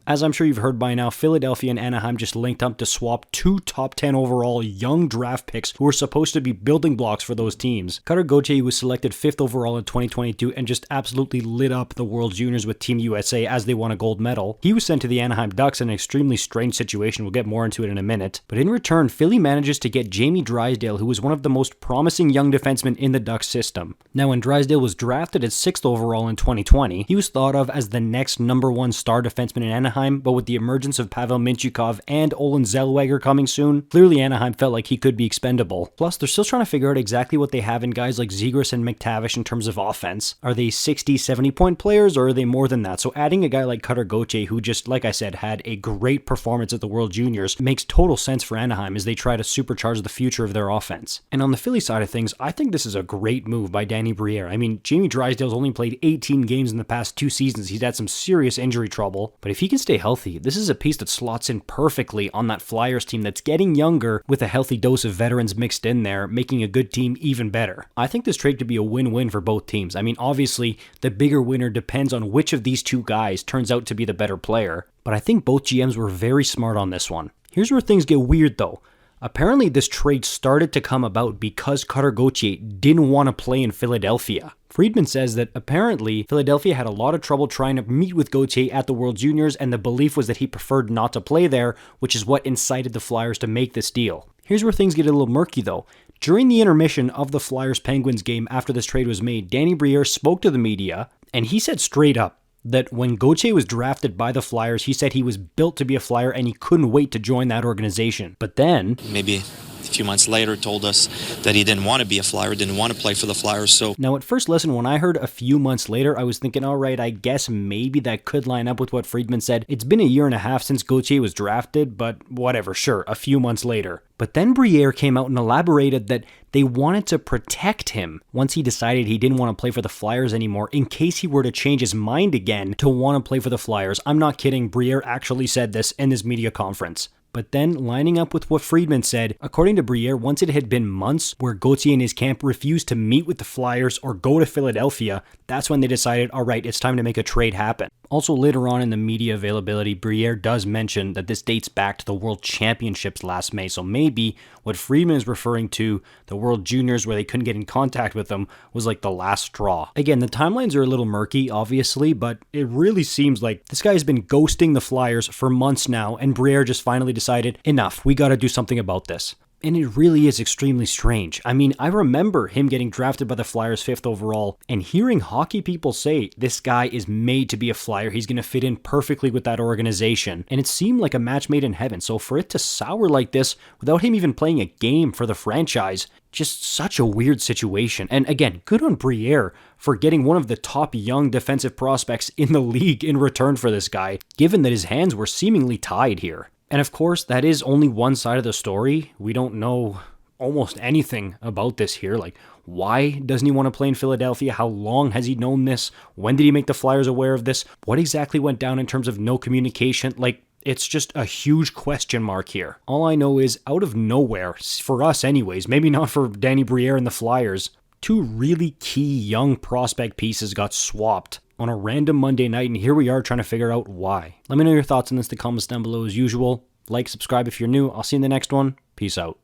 As I'm sure you've heard by now, Philadelphia and Anaheim just linked up to swap 2 top 10 overall young draft picks who were supposed to be building blocks for those teams. Cutter Gauthier was selected 5th overall in 2022 and just absolutely lit up the World Juniors with Team USA as they won a gold medal. He was sent to the Anaheim Ducks in an extremely strange situation. We'll get more into it in a minute. But in return, Philly manages to get Jamie Drysdale, who was one of the most promising young defensemen in the Ducks system. Now, when Drysdale was drafted at 6th overall in 2020, he was thought of as the next #1 star defenseman in Anaheim, but with the emergence of Pavel Mintyukov and Olin Zellweger coming soon, clearly Anaheim felt like he could be expendable. Plus, they're still trying to figure out exactly what they have in guys like Zegras and McTavish in terms of offense. Are they 60, 70 point players, or are they more than that? So adding a guy like Cutter Gauthier, who just, like I said, had a great performance at the World Juniors, makes total sense for Anaheim as they try to supercharge the future of their offense. And on the Philly side of things, I think this is a great move by Danny Briere. I mean, Jamie Drysdale's only played 18 games in the past 2 seasons. He's had some serious injury trouble, but if he can stay healthy, this is a piece that slots in perfectly on that Flyers team that's getting younger with a healthy dose of veterans mixed in there, making a good team even better. I think this trade could be a win-win for both teams. I mean, obviously, the bigger winner depends on which of these two guys turns out to be the better player, but I think both GMs were very smart on this one. Here's where things get weird though. Apparently this trade started to come about because Cutter Gauthier didn't want to play in Philadelphia. Friedman says that apparently Philadelphia had a lot of trouble trying to meet with Gauthier at the World Juniors, and the belief was that he preferred not to play there, which is what incited the Flyers to make this deal. Here's where things get a little murky though. During the intermission of the Flyers-Penguins game after this trade was made, Danny Briere spoke to the media, and he said straight up that when Gauthier was drafted by the Flyers, he said he was built to be a Flyer and he couldn't wait to join that organization. But then, maybe a few months later, told us that he didn't want to be a Flyer, didn't want to play for the Flyers. So now at first listen, when I heard a few months later, I was thinking, all right, I guess maybe that could line up with what Friedman said. It's been a year and a half since Gauthier was drafted, but whatever, sure, a few months later. But then Briere came out and elaborated that they wanted to protect him once he decided he didn't want to play for the Flyers anymore in case he were to change his mind again to want to play for the Flyers. I'm not kidding, Briere actually said this in this media conference. But then, lining up with what Friedman said, according to Briere, once it had been months where Gauthier and his camp refused to meet with the Flyers or go to Philadelphia, that's when they decided, all right, it's time to make a trade happen. Also, later on in the media availability, Briere does mention that this dates back to the World Championships last May, so maybe what Friedman is referring to, the World Juniors where they couldn't get in contact with them, was like the last straw. Again, the timelines are a little murky, obviously, but it really seems like this guy's been ghosting the Flyers for months now, and Briere just finally decided, enough, we gotta do something about this. And it really is extremely strange. I mean, I remember him getting drafted by the Flyers 5th overall and hearing hockey people say this guy is made to be a Flyer. He's going to fit in perfectly with that organization. And it seemed like a match made in heaven. So for it to sour like this without him even playing a game for the franchise, just such a weird situation. And again, good on Briere for getting one of the top young defensive prospects in the league in return for this guy, given that his hands were seemingly tied here. And of course, that is only one side of the story. We don't know almost anything about this here. Like, why doesn't he want to play in Philadelphia? How long has he known this? When did he make the Flyers aware of this? What exactly went down in terms of no communication? Like, it's just a huge question mark here. All I know is, out of nowhere, for us anyways, maybe not for Danny Briere and the Flyers, 2 really key young prospect pieces got swapped on a random Monday night, and here we are trying to figure out why. Let me know your thoughts on this in the comments down below as usual. Like, subscribe if you're new. I'll see you in the next one. Peace out.